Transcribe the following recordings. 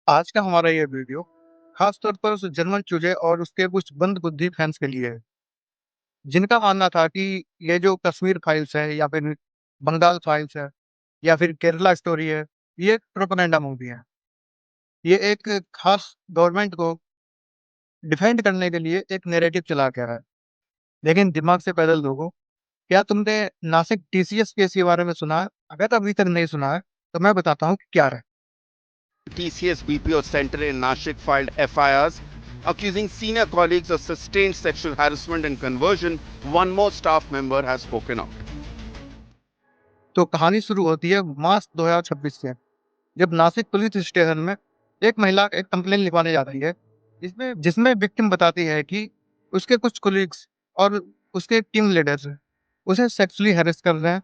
आज का हमारा ये वीडियो खास तौर पर उस जर्मन चूजे और उसके कुछ मंद बुद्धि फैंस के लिए है, जिनका मानना था कि ये जो कश्मीर फाइल्स है या फिर बंगाल फाइल्स है या फिर केरला स्टोरी है, ये प्रोपेगेंडा मूवी है। ये एक खास गवर्नमेंट को डिफेंड करने के लिए एक नैरेटिव चला के रहा है। लेकिन दिमाग से पैदल लोगों, क्या तुमने नासिक टीसीएस केस के बारे में सुना है? अगर अभी तक नहीं सुना है तो मैं बताता हूँ कि क्या है। TCS BPO Center in Nashik filed FIRs accusing senior colleagues of sustained sexual harassment and conversion. One more staff member has spoken out. तो कहानी शुरू होती है मार्च 2026 से, जब नासिक पुलिस स्टेशन में एक महिला एक कंप्लेन लिखवाने जाती है, जिसमें जिसमें विक्टिम बताती है कि उसके कुछ कोलीग्स और उसके टीम लीडर्स उसे सेक्सुअली हैरेस कर रहे हैं,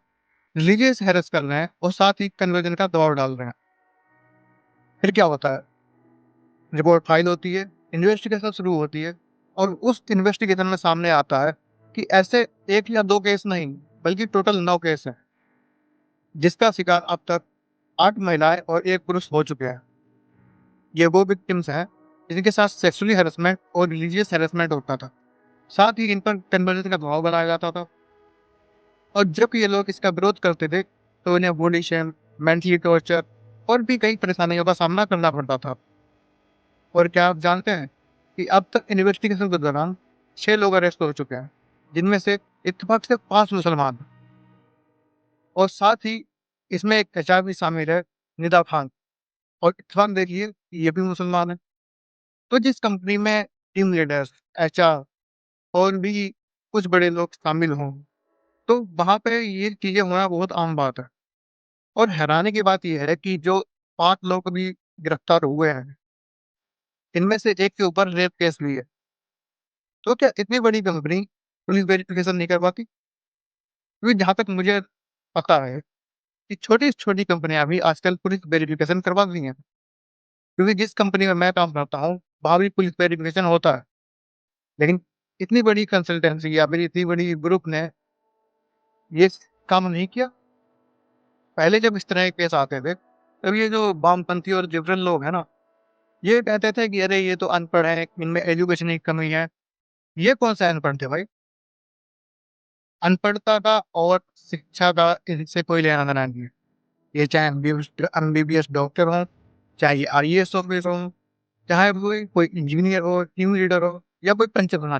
रिलीजियस हैरेस कर रहे हैं और साथ ही कन्वर्जन का दबाव डाल रहे हैं। फिर क्या होता है? रिपोर्ट फाइल होती है, इन्वेस्टिगेशन शुरू होती है और उस इन्वेस्टिगेशन में सामने आता है कि ऐसे एक या दो केस नहीं, बल्कि टोटल 9 केस हैं, जिसका शिकार अब तक 8 महिलाएं और 1 पुरुष हो चुके हैं। ये वो विक्टिम्स हैं जिनके साथ सेक्सुअली हैरेसमेंट और रिलीजियस हैरेसमेंट होता था। साथ ही इन पर कन्वर्जन का दबाव बनाया जाता था और जब ये लोग इसका विरोध करते थे, तो इन्हें बॉडी शेम, मेंटली टॉर्चर और भी कई परेशानियों का सामना करना पड़ता था। और क्या आप जानते हैं कि अब तक इन्वेस्टिगेशन के दौरान 6 लोग अरेस्ट हो चुके हैं, जिनमें से इत्तेफाक से 5 मुसलमान हैं। और साथ ही इसमें एक एचआर भी शामिल है, निदा खान। और इत्तेफाक देखिए, ये भी मुसलमान है। तो जिस कंपनी में टीम लीडर्स, एचआर और भी कुछ बड़े लोग शामिल हों, तो वहाँ पे ये चीज़ें होना बहुत आम बात है। और हैरानी की बात ये है कि जो 5 लोग अभी गिरफ्तार हुए हैं, इनमें से एक के ऊपर रेप केस भी है। तो क्या इतनी बड़ी कंपनी पुलिस वेरिफिकेशन नहीं करवाती? क्योंकि जहाँ तक मुझे पता है कि छोटी-छोटी कंपनियाँ भी आजकल पुलिस वेरिफिकेशन करवा रही हैं। क्योंकि जिस कंपनी में मैं काम करता हूँ, वहाँ भी पुलिस वेरिफिकेशन होता है। लेकिन इतनी बड़ी कंसल्टेंसी या फिर इतनी बड़ी ग्रुप ने ये काम नहीं किया। पहले जब इस तरह के केस आते थे, तब ये जो वामपंथी और लिबरल लोग हैं ना, ये कहते थे कि अरे ये तो अनपढ़ है, इनमें एजुकेशन की कमी है। ये कौन सा अनपढ़ थे भाई? अनपढ़ता का और शिक्षा का इनसे कोई लेना-देना नहीं है। ये चाहे एमबीबीएस डॉक्टर हो, चाहे ये आईएएस ऑफिसर हो, चाहे कोई कोई इंजीनियर हो, टीम लीडर हो या कोई पंच प्रधान।